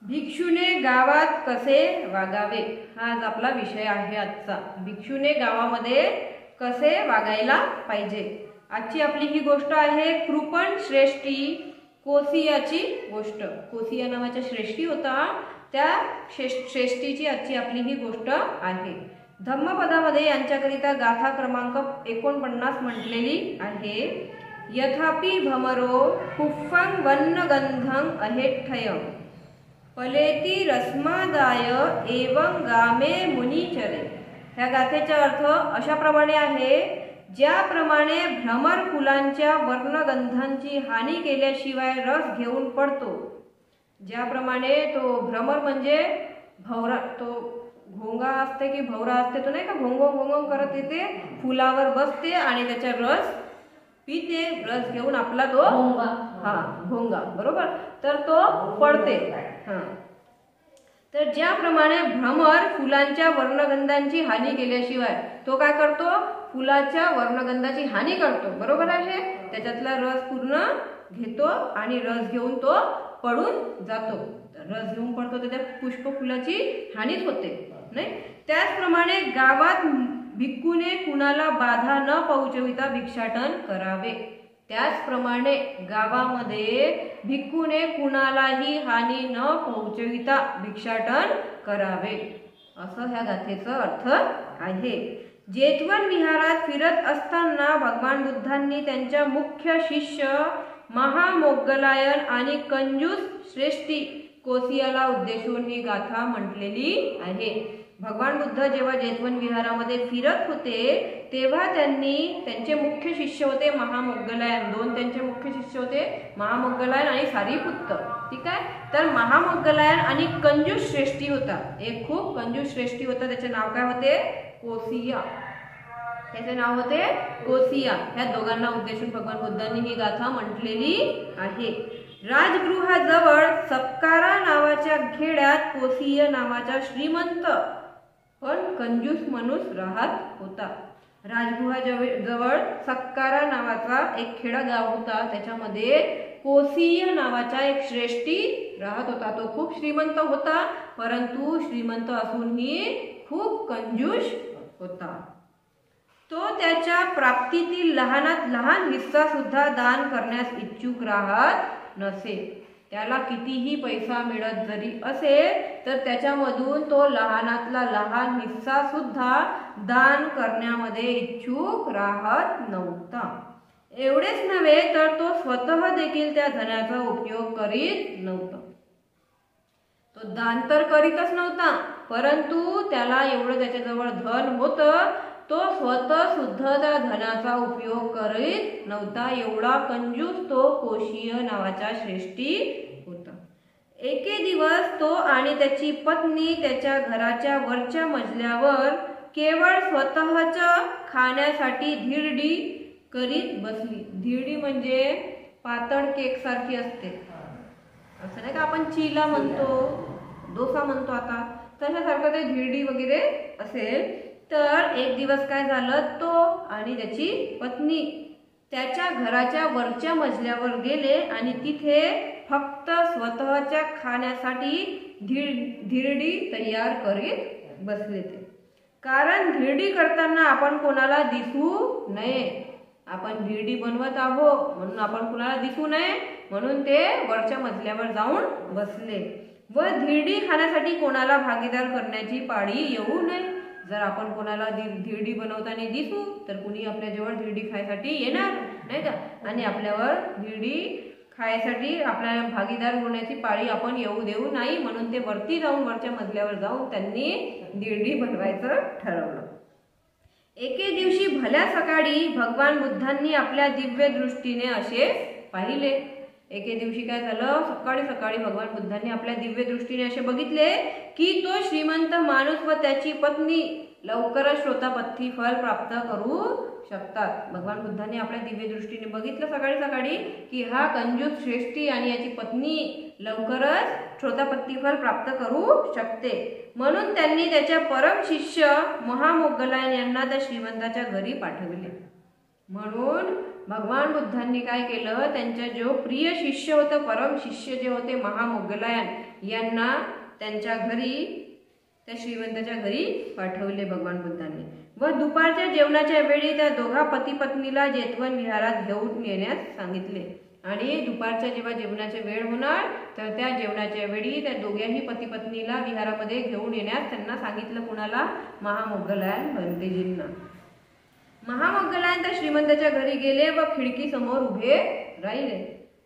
भिक्षूने गावात कसे वागावे हा आज आपला विषय आहे आजचा। भिक्षूने गावामध्ये कसे वागायला पाहिजे। आजची आपली ही गोष्ट आहे कृपण श्रेष्ठी कोसियाची गोष्ट। कोसिया नावाचा श्रेष्ठी होता, त्या श्रेष्ठीची आजची आपली ही गोष्ट आहे। धम्मपदामध्ये यांच्याकरिता गाथा क्रमांक 49 म्हटलेली आहे। यथापि भमरो कुफ्फं वन्नगंधं अहेठ्ठयं फलेती रस्मादाय एवं गामे मुनिचरे। ह्या गाथेचा अर्थ अशा प्रमाणे आहे, ज्याप्रमाणे भ्रमर फुलांच्या वर्णगंधांची हानी केल्याशिवाय रस घेऊन पडतो, ज्याप्रमाणे तो भ्रमर म्हणजे भवरा, तो घोंगा असते की भवरा असते तो नाही का, घोंगो घोंगो करत येते फुलावर बसते आणि त्याचा रस पिते, रस घेऊन आपला तो भोंगा बरोबर, तर तो पडते। तर ज्याप्रमाणे भ्रमर फुलांच्या वर्णगंधांची हानी केल्याशिवाय तो काय करतो, फुलाच्या वर्णगंधाची हानी करतो बरोबर आहे, त्याच्यातला रस पूर्ण घेतो आणि रस घेऊन तो पडून जातो। रस घेऊन पडतो तर त्या पुष्प फुलाची हानीच होते नाही। त्याचप्रमाणे गावात भिक्खूने कुणाला बाधा न पोहोचविता भिक्षाटन करावे। त्याचप्रमाणे गावामध्ये भिक्खूने कुणालाही हानी न पोहोचविता भिक्षाटन करावे, असं ह्या गाथेचा अर्थ आहे। जेतवन विहारात फिरत असताना भगवान बुद्धांनी त्यांच्या मुख्य शिष्य महामोग्गलायन आणि कंजूस श्रेष्ठी कोसियाला उद्देशून ही गाथा म्हटलेली आहे। भगवान बुद्ध जेव्हा जेतवन विहारामध्ये फिरत होते तेव्हा त्यांनी, त्यांचे मुख्य शिष्य होते महामोग्गलायन, दोन त्यांचे मुख्य शिष्य होते महामोग्गलायन आणि सारीपुत्त, ठीक आहे। तर महामोग्गलायन आणि कंजूस श्रेष्ठी होता, एक खूप कंजूस श्रेष्ठी होता, त्याचे नाव काय होते, कोसिया, त्याचे नाव होते कोसिया। ह्या दोघांना उद्देशून भगवान बुद्धांनी ही गाथा म्हटलेली आहे। राजगृहाजवळ सपकारा नावाच्या खेड्यात कोसिया नावाचा श्रीमंत पण कंजूस माणूस राहत होता। राजगृहाजवळ सपकारा नावाचा एक खेडा गाव होता, त्याच्यामध्ये कोसिया नावाचा एक श्रेष्ठी राहत होता। तो खूप श्रीमंत होता, परंतु श्रीमंत असूनही खूप कंजूस होता। तो त्याच्या प्राप्तीतील लहानात लहान हिस्सा सुद्धा दान करण्यास इच्छुक राहत नसे। त्याला कितीही पैसा मिळत जरी असेल तर त्याच्यामधून तो लहानातला लहान हिस्सा सुद्धा दान करण्यामध्ये इच्छुक राहत नव्हता। एवढेच नव्हे तर तो स्वतः देखील त्या धनाचा उपयोग करीत नव्हता। तो दान तर करीतच नव्हता, परंतु त्याला एवढं त्याच्याजवळ धन होतं, तो स्वतः सुद्धा त्या धनाचा उपयोग करीत नव्हता। एवढा कंजूस तो कोसिया नावाचा श्रेष्ठी होता। एके दिवस तो आणि त्याची पत्नी त्याच्या घराच्या वरच्या मजल्यावर केवळ स्वतःच्या खाण्यासाठी धिरडी करीत बसली। धिरडी म्हणजे पातळ केक सारखी असते, असं नाही का आपण चीला म्हणतो, डोसा म्हणतो आता, तशासारखं ते धिरडी वगैरे असेल। तर एक दिवस काय झालं, तो आणि त्याची पत्नी त्याच्या घराच्या वरच्या मजल्यावर गेले आणि तिथे फक्त स्वतःच्या खाण्यासाठी धिरडी तयार करीत बसले ते। कारण धिरडी करताना आपण कोणाला दिसू नये, आपण धिरडी बनवत आहोत म्हणून आपण कोणाला दिसू नये, म्हणून ते वरच्या मजल्यावर जाऊन बसले व धिरडी खाण्यासाठी कोणाला भागीदार करण्याची पाळी येऊ नये। जर आपण कोणाला धिरडी बनवताना दिसू तर कुणी आपल्याजवळ धिरडी खायसाठी येणार नाही का, आणि आपल्यावर धिरडी खायसाठी आपल्याला भागीदार होण्याची पाळी आपण येऊ देऊ नाही, म्हणून ते वरती जाऊन वरच्या मजल्यावर जाऊन त्यांनी धिरडी बनवायचं ठरवलं। एके दिवशी भल्या सकाळी भगवान बुद्धांनी आपल्या दिव्य दृष्टीने असे पाहिले। एके दिवशी काय झालं, सकाळी सकाळी भगवान बुद्धांनी आपल्या दिव्य दृष्टीने असे बघितले की तो श्रीमंत माणूस व त्याची पत्नी लवकरच श्रोतापत्ती फल प्राप्त करू शकतात। भगवान बुद्धांनी आपल्या दिव्य दृष्टीने बघितलं सकाळी सकाळी की हा कंजूस श्रेष्ठी आणि याची पत्नी लवकरच श्रोतापत्ती फल प्राप्त करू शकते, म्हणून त्यांनी त्याच्या परम शिष्य महामोग्गलायन यांना त्या श्रीमंताच्या घरी पाठविले। म्हणून भगवान बुद्धांनी काय केलं, त्यांच्या जो प्रिय शिष्य होतं, परम शिष्य जे होते महामोगलायन यांना त्यांच्या घरी, त्या श्रीमंताच्या घरी पाठवले भगवान बुद्धांनी. व दुपारच्या जेवणाच्या वेळी त्या दोघा पती पत्नीला जेतवन विहारात घेऊन येण्यास सांगितले. आणि दुपारच्या जेव्हा जेवणाची वेळ होणार तर त्या जेवणाच्या वेळी त्या दोघ्याही पती पत्नीला विहारामध्ये घेऊन येण्यास त्यांना सांगितलं. कुणाला? महामोगलायन भंतेजींना. महामोगलायन त्या श्रीमंताच्या घरी गेले व खिडकी समोर उभे राहिले.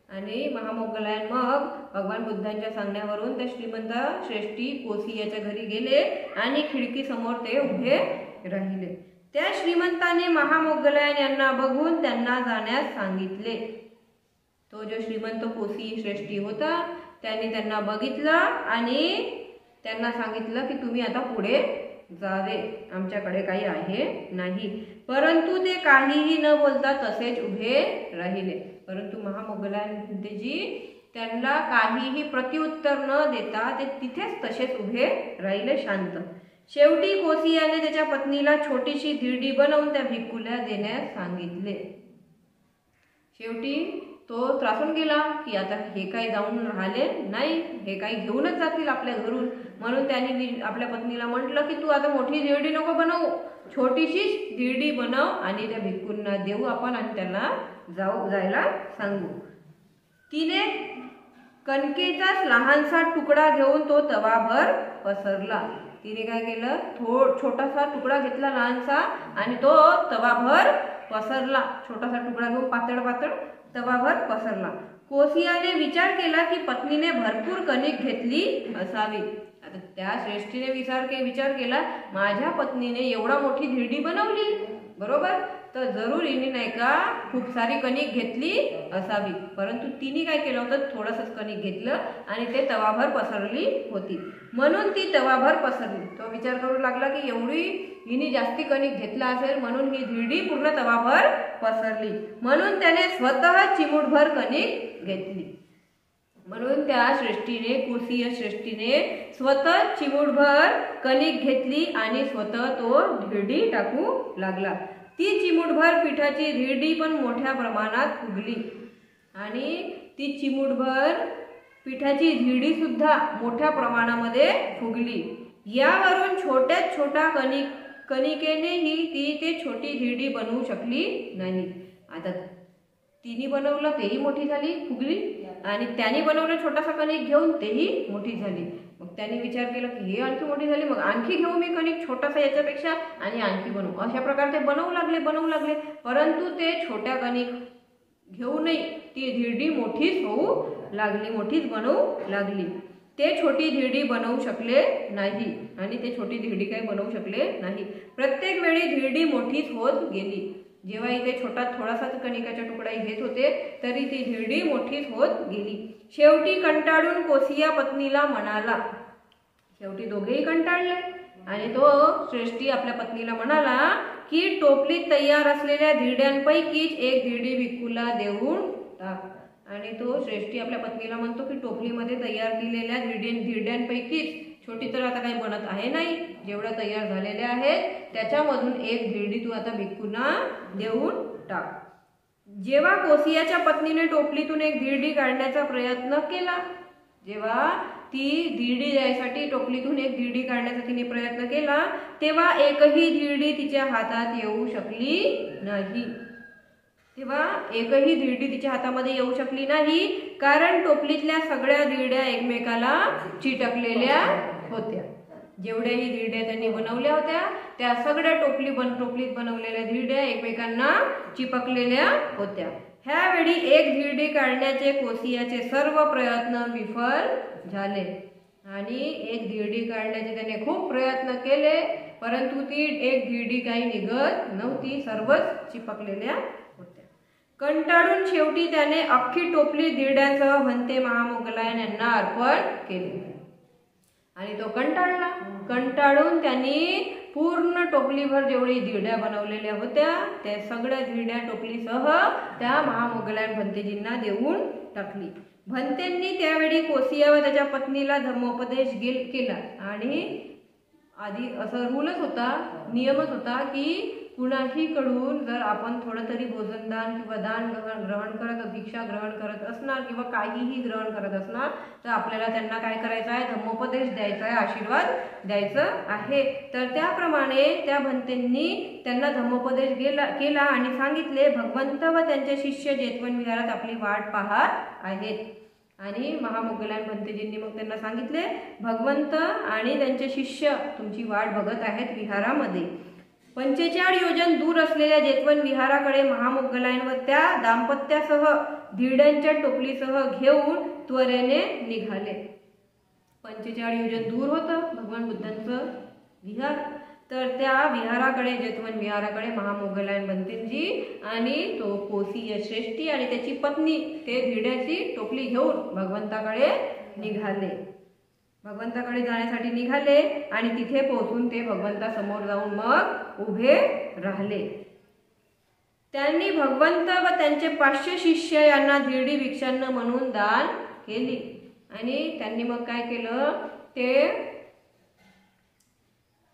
आणि महामोगलायन मग भगवान बुद्धांच्या सांगण्यावरून त्या श्रीमंत श्रेष्ठी कोसी याच्या घरी गेले आणि खिडकी समोर ते उभे राहिले. त्या श्रीमंताने महामोगलायन यांना बघून त्यांना जाण्यास सांगितले. तो जो श्रीमंत कोसी श्रेष्ठी होता त्याने त्यांना बघितलं आणि त्यांना सांगितलं की तुम्ही आता पुढे जावे, आमच्याकडे काही आहे नाही. परंतु ते काहीही न बोलता तसेच उभे राहिले. परंतु महामोगलायन भंतेजी त्यांना काहीही प्रत्युत्तर न देता ते तिथेच तसेच उभे राहिले शांत. शेवटी कोसियाने त्याच्या पत्नीला छोटीशी धिरडी बनवून त्या भिक्खूला देण्यास सांगितले. शेवटी तो त्रासून गेला की आता हे काही जाऊन राहिले नाही, हे काही घेऊनच जातील आपल्या घरून. म्हणून त्याने आपल्या पत्नीला म्हटलं की तू आता मोठी धिरडी नको बनवू, छोटीशीच धिरडी बनव आणि त्या भिक्खूंना देऊ आपण आणि त्यांना जायला सांगू. तिने कणकेचाच लहानसा तुकडा घेऊन तो तवाभर पसरला. तिने काय केलं, छोटासा तुकडा घेतला लहानसा आणि तो तवाभर पसरला. छोटासा तुकडा घेऊन पातळ पातळ तवाभर पसरला. कोसियाने विचार केला की पत्नीने भरपूर कणिक घेतली असावी. आता त्या श्रेष्ठीने विचार केला, माझ्या पत्नीने एवढा मोठी धिरडी बनवली बरोबर, तर जरूर हिने नाही का खूप सारी कणिक घेतली असावी. परंतु तिने काय केलं होतं, थोडंसंच कणिक घेतलं आणि ते तवाभर पसरली होती, म्हणून ती तवाभर पसरली. तो विचार करू लागला की एवढी हिने जास्ती कणिक घेतला असेल म्हणून ही धिरडी पूर्ण तवाभर पसरली. म्हणून त्याने स्वतः चिमूटभर कणिक घेतली. म्हणून त्या श्रेष्ठीने, कोसीय श्रेष्ठीने स्वतः चिमूटभर कणिक घेतली आणि स्वतः तो धिरडी टाकू लागला. ती चिमूटभर पिठाची धिरडी पण मोठ्या प्रमाणात फुगली आणि ती चिमूटभर पिठाची धिरडी सुद्धा मोठ्या प्रमाणामध्ये फुगली. यावरून छोट्यात छोटा कणिकेनेही ती ते छोटी धिरडी बनवू शकली नाही. आता तिने बनवलं तेही मोठी झाली फुगली आणि त्याने बनवलं छोटासा कणिक घेऊन तेही मोठी झाली. मग त्याने विचार केला की हे आणखी मोठी झाली, मग आणखी घेऊ मी कणिक छोटासा याच्यापेक्षा आणि आणखी बनवू. अशा प्रकारे ते बनवू लागले. परंतु ते छोट्या कणिक घेऊनही ती धिरडी मोठीच होऊ लागली, मोठीच बनवू लागली. ते छोटी धिरडी बनवू शकले नाही आणि ते छोटी धिरडी काही बनवू शकले नाही. प्रत्येक वेळी धिरडी मोठीच होत गेली. जेव्हा इथे थोडासा कणिकाचा तुकडाही घेत होते तरी ती धिरडी मोठीच होत गेली. शेवटी कंटाळून कोसिया पत्नीला म्हणाला, शेवटी दोघेही कंटाळले आणि तो श्रेष्ठी आपल्या पत्नीला म्हणाला की टोपलीत तयार असलेल्या धिरड्यांपैकीच एक धिरडी भिक्खूला देऊन टाक. आणि तो श्रेष्ठी आपल्या पत्नीला म्हणतो की टोपलीमध्ये तयार केलेल्या धिरड्यांपैकीच, छोटी तर आता काही बनत आहे नाही, जेवढ्या तयार झालेल्या आहेत त्याच्यामधून एक धिरडी तू आता भिक्खूंना देऊन टाक. जेव्हा कोसियाच्या पत्नीने टोपलीतून एक धिरडी काढण्याचा प्रयत्न केला, जेव्हा ती धिरडी द्यायसाठी टोपलीतून एक धिरडी काढण्याचा तिने प्रयत्न केला तेव्हा एकही धिरडी तिच्या हातात येऊ शकली नाही. तिच्या हातामध्ये येऊ शकली नाही कारण टोपलीतल्या सगळ्या धिरड्या एकमेकाला चिटकलेल्या होत्या. जेवढ्याही धिरड्या त्यांनी बनवल्या होत्या त्या सगळ्या टोपलीत बनवलेल्या धिरड्या एकमेकांना चिपकलेल्या होत्या. ह्यावेळी एक धिरडी काढण्याचे कोसियाचे सर्व प्रयत्न विफल झाले आणि एक धिरडी काढण्याचे त्याने खूप प्रयत्न केले, परंतु ती एक धिरडी काही निघत नव्हती, सर्वच चिपकलेल्या होत्या. कंटाळून शेवटी त्याने अख्खी टोपली धिरड्यांसह भंते महामोगलायन यांना अर्पण केले आणि तो कंटाळून त्यांनी पूर्ण टोपलीभर जेवढी धिरड्या बनवलेल्या होत्या त्या सगळ्या धिरड्या टोपलीसह त्या महामोगलायन भंतेजींना देऊन टाकली. भंतेंनी त्यावेळी कोसिया व त्याच्या पत्नीला धर्मोपदेश केला आणि आधी असं रूलच होता, नियमच होता की कुणाही कडून जर आपण थोडं तरी भोजनदान किंवा दान ग्रहण करत, भिक्षा ग्रहण करत असणार किंवा काहीही ग्रहण करत असणार तर आपल्याला त्यांना काय करायचं आहे, धम्मोपदेश द्यायचा आहे, आशीर्वाद द्यायचं आहे. तर त्याप्रमाणे त्या भंतेंनी त्यांना धम्मोपदेश केला आणि सांगितले भगवंत व त्यांचे शिष्य जेतवन विहारात आपली वाट पाहत आहेत. आणि महामोगलायन भंतेजींनी मग त्यांना सांगितले भगवंत आणि त्यांचे शिष्य तुमची वाट बघत आहेत विहारामध्ये. 45 योजन दूर असलेल्या जेतवन विहाराकडे महामोगलायन व त्या दाम्पत्यासह धिरड्यांच्या टोपलीसह घेऊन त्वरेने निघाले. 45 योजन दूर होतं भगवान बुद्धांचं विहार. तर त्या विहाराकडे, जेतवन विहाराकडे महामोगलायन भंतेजी आणि तो कोसीय श्रेष्ठी आणि त्याची पत्नी ते धिरड्याची टोपली घेऊन भगवंताकडे निघाले. भगवंताकडे जाण्यासाठी निघाले आणि तिथे पोहोचून ते भगवंतासमोर जाऊन मग उभे राहिले. त्यांनी भगवंत व त्यांचे 500 शिष्य यांना धिरडी भिक्षान्न म्हणून दान केली. आणि त्यांनी मग काय केलं, ते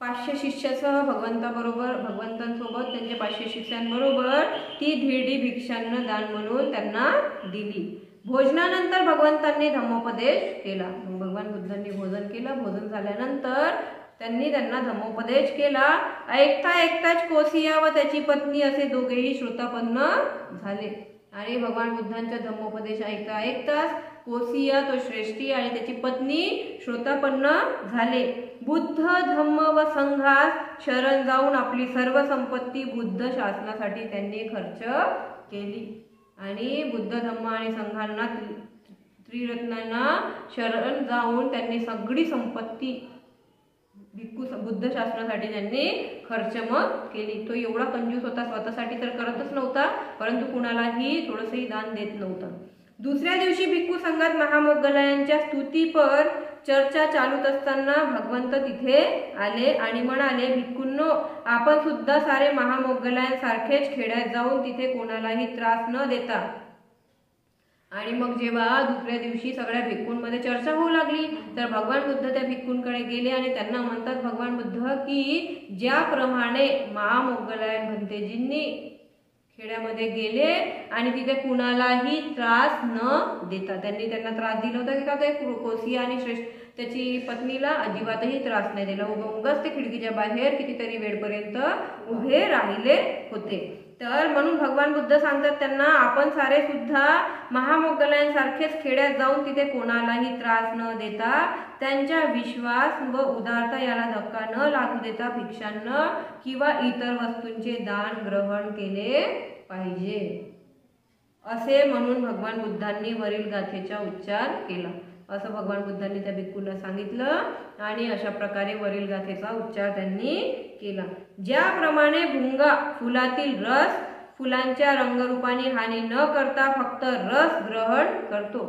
500 शिष्यासह भगवंतांसोबत त्यांच्या 500 शिष्यांबरोबर ती धिरडी भिक्षान्न दान म्हणून त्यांना दिली. भोजनानंतर भगवंतांनी धम्मोपदेश केला. भगवान बुद्धांनी भोजन केलं. भोजन झाल्यानंतर त्यांनी त्यांना धम्मोपदेश केला. ऐकताच कोसिया व त्याची पत्नी असे दोघेही श्रोतापन्न झाले. आणि भगवान बुद्धांचा धम्मोपदेश ऐकताच कोसिया तो श्रेष्ठी आणि त्याची पत्नी श्रोतापन्न झाले. बुद्ध धम्म व संघास शरण जाऊन आपली सर्व संपत्ती बुद्ध शासनासाठी त्यांनी खर्च केली. आणि बुद्ध धम्म आणि संघांना त्रिरत्नांना शरण जाऊन त्यांनी सगळी संपत्ती बुद्ध शासनासाठी त्यांनी खर्च मग केली. तो एवढा कंजूस होता, स्वतःसाठी तर करतच नव्हता, परंतु कुणालाही थोडंसंही दान देत नव्हता. दुसऱ्या दिवशी भिक्खू संघात महामोगलायांच्या स्तुतीपर चर्चा चालूत असताना भगवंत तिथे आले आणि म्हणाले, भिक्खूंनो, आपण सुद्धा सारे महामोगलायन सारखेच खेड्यात जाऊन तिथे कोणालाही त्रास न देता. आणि मग जेव्हा दुसऱ्या दिवशी सगळ्या भिक्खूंमध्ये चर्चा होऊ लागली तर भगवान बुद्ध त्या भिक्खूंकडे गेले आणि त्यांना म्हणतात भगवान बुद्ध की ज्याप्रमाणे महामोगलायन भंतेजींनी खेड्यामध्ये गेले आणि तिथे कुणालाही त्रास न देता, त्यांनी त्यांना त्रास दिला होता की का, ते कोसिया आणि त्याची पत्नीला अजिबातही त्रास नाही दिला. उगाच ते खिडकीच्या बाहेर कितीतरी वेळपर्यंत उभे राहिले होते. तर म्हणून भगवान बुद्ध सांगतात त्यांना, आपण सारे सुद्धा महामोगलांसारखेच खेड्यात जाऊन तिथे कोणालाही त्रास न देता, त्यांच्या विश्वास व उदारता याला धक्का न लागू देता भिक्षान्न किंवा इतर वस्तूंचे दान ग्रहण केले पाहिजे, असे म्हणून भगवान बुद्धांनी वरील गाथेचा उच्चार केला. असं भगवान बुद्धांनी त्या भिक्खूंना सांगितलं आणि अशा प्रकारे वरील गाथेचा उच्चार त्यांनी केला. ज्याप्रमाणे भुंगा फुलातील रस फुलांच्या रंगरूपाने हानी न करता फक्त रस ग्रहण करतो,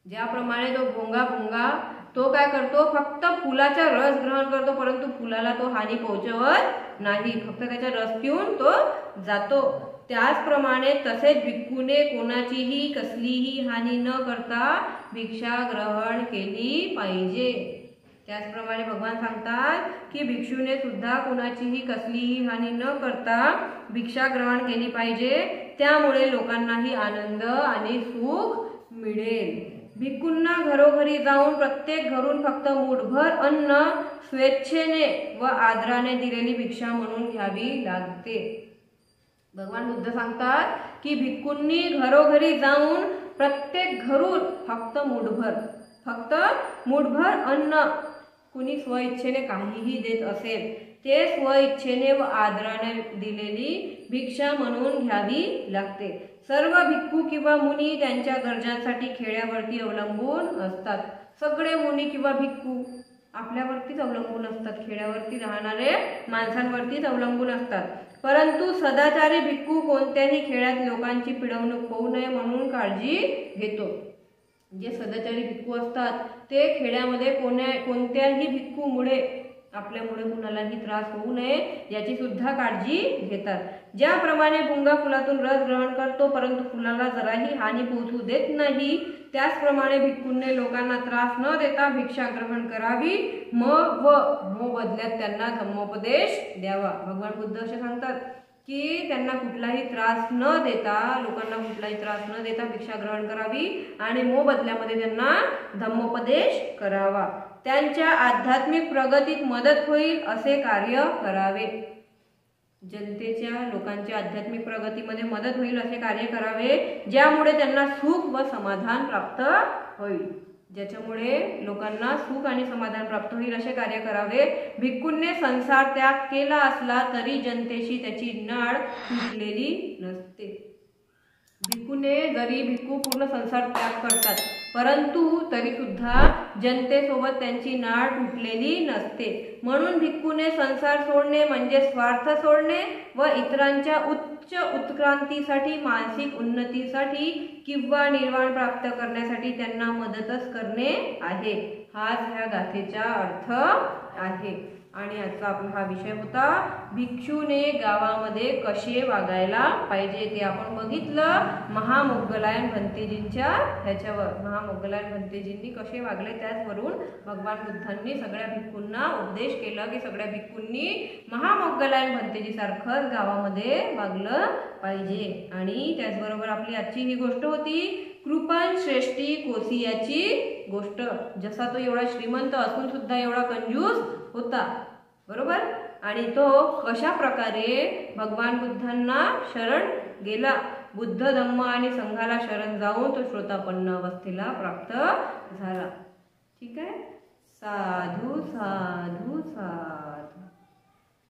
ज्याप्रमाणे तो भुंगा तो काय करतो, फक्त फुलाचा रस ग्रहण करतो, परंतु फुलाला तो हानी पोहोचवत नाही, फक्त त्याचा रस पिऊन तो जातो. त्याचप्रमाणे तसेच भिक्खूने कोणाचीही कसलीही हानी न करता भिक्षा ग्रहण केली पाहिजे. त्याचप्रमाणे भगवान सांगतात की भिक्षूने सुद्धा कोणाचीही कसलीही हानी न करता भिक्षा ग्रहण केली पाहिजे, त्यामुळे लोकांनाही आनंद आणि सुख मिळेल. भिक्खूंना घरोघरी जाऊन प्रत्येक घरून फक्त मूठभर अन्न स्वेच्छेने व आदराने दिलेली भिक्षा म्हणून घ्यावी लागते. भगवान बुद्ध सांगतात की भिक्खूंनी घरोघरी जाऊन प्रत्येक घरून फक्त मूठभर अन्न कुणी स्वइच्छेने काहीही देत असेल ते स्वइच्छेने व आदराने दिलेली भिक्षा म्हणून घ्यावी लागते. सर्व भिक्खू किंवा मुनी त्यांच्या गरजांसाठी खेड्यावरती अवलंबून असतात. सगळे मुनी किंवा भिक्खू आपल्यावरतीच अवलंबून असतात, खेड्यावरती राहणारे माणसांवरतीच अवलंबून असतात. परंतु सदाचारी भिक्खू कोणत्याही खेड्यात लोकांची पिडवणूक होऊ नये म्हणून काळजी घेतो. जे सदाचारी भिक्खू असतात ते खेड्यामध्ये कोणत्याही भिक्खूमुळे आपल्यामुळे कुणालाही त्रास होऊ नये याची सुद्धा काळजी घेतात. ज्याप्रमाणे भुंगा फुलातून रस ग्रहण करतो परंतु फुलाला जराही हानी पोहोचू देत नाही, त्याचप्रमाणे भिक्खूंनी लोकांना त्रास न देता भिक्षा ग्रहण करावी व बदल्यात त्यांना धम्मोपदेश द्यावा. भगवान बुद्ध असे सांगतात की त्यांना कुठलाही त्रास न देता, लोकांना कुठलाही त्रास न देता भिक्षा ग्रहण करावी आणि बदल्यामध्ये त्यांना धम्मोपदेश करावा. त्यांच्या आध्यात्मिक प्रगतीत मदत होईल असे कार्य करावे. जनतेच्या लोकांच्या आध्यात्मिक प्रगतीमध्ये मदत होईल असे कार्य करावे ज्यामुळे त्यांना सुख व समाधान प्राप्त होईल. ज्याच्यामुळे लोकांना सुख आणि समाधान प्राप्त होईल असे कार्य करावे. भिक्खूंनी संसार त्याग केला असला तरी जनतेशी त्याची नाळ तुटलेली नसते. भिक्खू पूर्ण संसार त्याग करतात परंतु तरी सुद्धा जनतेसोबत त्यांची नाळ तुटलेली नसते. म्हणून भिक्खूने संसार सोडणे म्हणजे स्वार्थ सोडणे व इतरांच्या उच्च उत्क्रांतीसाठी, मानसिक उन्नतीसाठी किंवा निर्वाण प्राप्त करण्यासाठी त्यांना मदतच करणे आहे. हाच ह्या गाथेचा अर्थ आहे. आणि आजचा आपला हा विषय होता भिक्षूने गावामध्ये कसे वागायला पाहिजे ते आपण बघितलं. महामोग्गलायन भंतेजींच्या ह्याच्यावर महामोग्गलायन भंतेजींनी कसे वागले त्याचवरून भगवान बुद्धांनी सगळ्या भिक्खूंना उपदेश केला की सगळ्या भिक्खूंनी महामोग्गलायन भंतेजी सारखंच गावामध्ये वागलं पाहिजे. आणि त्याचबरोबर आपली आजची ही गोष्ट होती कृपण श्रेष्ठी कोसियाची गोष्ट. जसा तो एवढा श्रीमंत असून सुद्धा एवढा कंजूस होता, बरोबर, आणि तो कशा प्रकारे भगवान बुद्धांना शरण गेला. बुद्ध धम्म आणि संघाला शरण जाऊन तो श्रोतापन्न अवस्थेला प्राप्त झाला. ठीक आहे. साधू साधू साधू.